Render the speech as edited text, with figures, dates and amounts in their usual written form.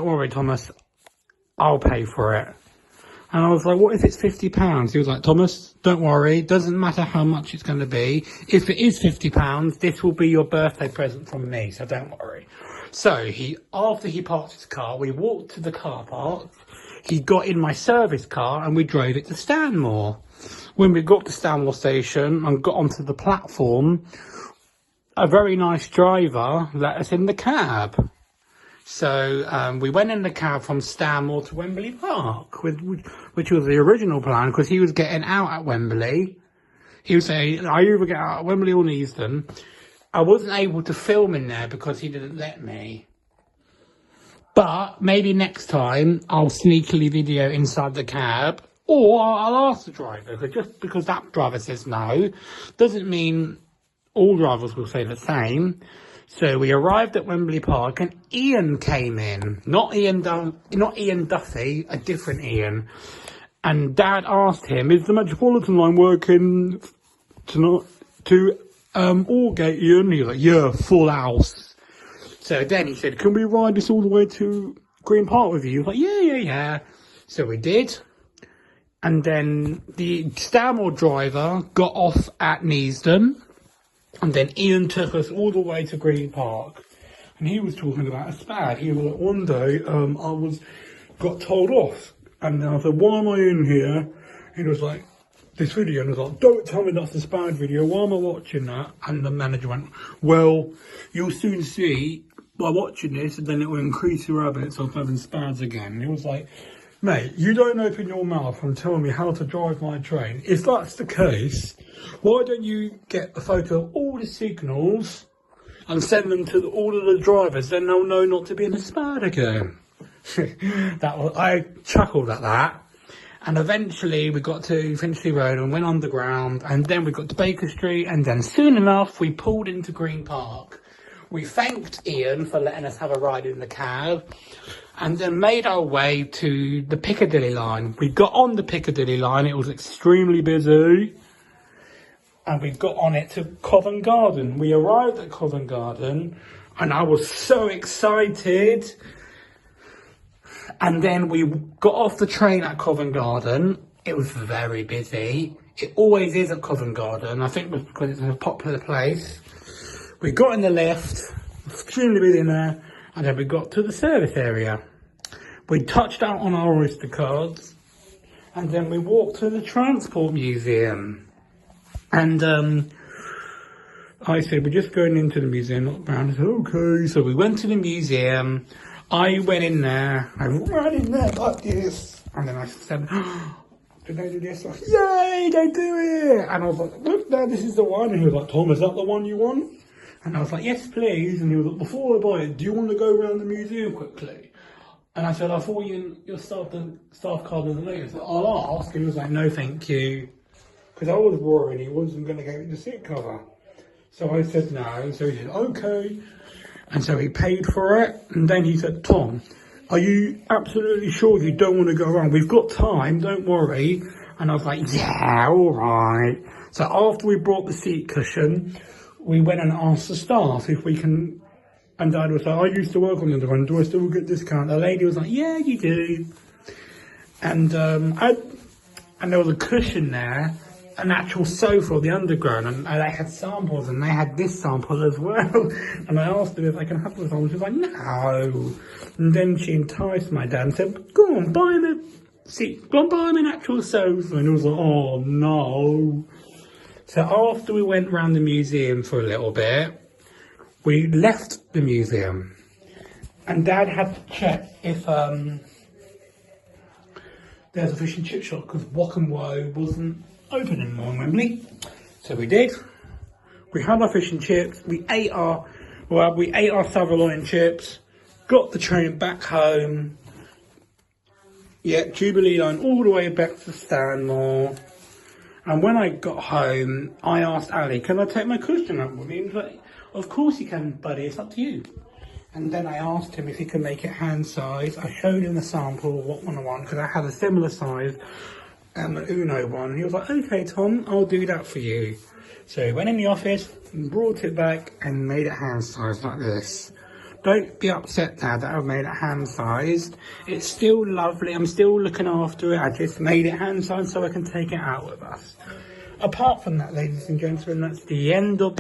Don't worry, Thomas, I'll pay for it. And I was like, what if it's £50? He was like, Thomas, don't worry, doesn't matter how much it's going to be. If it is £50, this will be your birthday present from me, so don't worry. So after he parked his car, we walked to the car park. He got in my service car and we drove it to Stanmore. When we got to Stanmore station and got onto the platform, a very nice driver let us in the cab. So we went in the cab from Stanmore to Wembley Park, which was the original plan, because he was getting out at Wembley. He was saying, I either get out at Wembley or Neasden. I wasn't able to film in there because he didn't let me. But maybe next time I'll sneakily video inside the cab, or I'll ask the driver, because just because that driver says no doesn't mean all drivers will say the same. So we arrived at Wembley Park and Ian came in. Not Ian Duffy, a different Ian. And Dad asked him, is the Metropolitan line working tonight to Aldgate, Ian? He was like, yeah, full house. So then he said, can we ride this all the way to Green Park with you? He was like, yeah. So we did. And then the Stanmore driver got off at Neasden. And then Ian took us all the way to Green Park, and he was talking about a spad. He was like, one day, I got told off, and I said, why am I in here? He was like, this video, and I was like, don't tell me that's a spad video, why am I watching that? And the manager went, well, you'll soon see by watching this, and then it will increase your habits of having spads again. And he was like, mate, you don't open your mouth and tell me how to drive my train. If that's the case, why don't you get a photo of all the signals and send them to all of the drivers, then they'll know not to be in a spad again. I chuckled at that. And eventually we got to Finchley Road and went underground, and then we got to Baker Street, and then soon enough we pulled into Green Park. We thanked Ian for letting us have a ride in the cab, and then made our way to the Piccadilly line. We got on the Piccadilly line, it was extremely busy, and we got on it to Covent Garden. We arrived at Covent Garden, and I was so excited. And then we got off the train at Covent Garden. It was very busy. It always is at Covent Garden. I think it was because it's a popular place. We got in the lift, extremely busy in there, and then we got to the service area. We touched out on our Oyster cards, and then we walked to the Transport Museum. And I said, we're just going into the museum, not around. I said, okay. So we went to the museum. I went in there. I ran in there like this. And then I said, did they do this? I said, yay, they do it. And I was like, look there, this is the one. And he was like, Tom, is that the one you want? And I was like, yes, please. And he was like, before I buy it, do you want to go around the museum quickly? And I said, I thought your staff card was later. So I'll ask. And he was like, no, thank you. Because I was worried he wasn't going to give me the seat cover. So I said no. So he said, okay. And so he paid for it. And then he said, Tom, are you absolutely sure you don't want to go around? We've got time, don't worry. And I was like, yeah, all right. So after we brought the seat cushion, we went and asked the staff if we can. And Dad was like, I used to work on the underground. Do I still get discount? The lady was like, yeah, you do. And and there was a cushion there, an actual sofa of the underground, and they had samples, and they had this sample as well. And I asked her if I can have the sample. She was like, no. And then she enticed my dad and said, go on, buy him a seat. Go on, buy him an actual sofa. And he was like, oh, no. So after we went around the museum for a little bit, we left the museum. And Dad had to check if there's a fish and chip shop, because Wok and Woe wasn't open anymore in Wembley. So we did. We had our fish and chips. We ate our Savoy chips. Got the train back home. Yeah, Jubilee line all the way back to Stanmore. And when I got home, I asked Ali, can I take my cushion up with me? He was like, of course you can, buddy. It's up to you. And then I asked him if he could make it hand size. I showed him the sample of what one I want, because I had a similar size. And the Uno one. He was like, okay, Tom, I'll do that for you. So he went in the office and brought it back and made it hand size like this. Don't be upset now that I've made it hand-sized. It's still lovely. I'm still looking after it. I just made it hand-sized so I can take it out with us. Apart from that, ladies and gentlemen, that's the end of this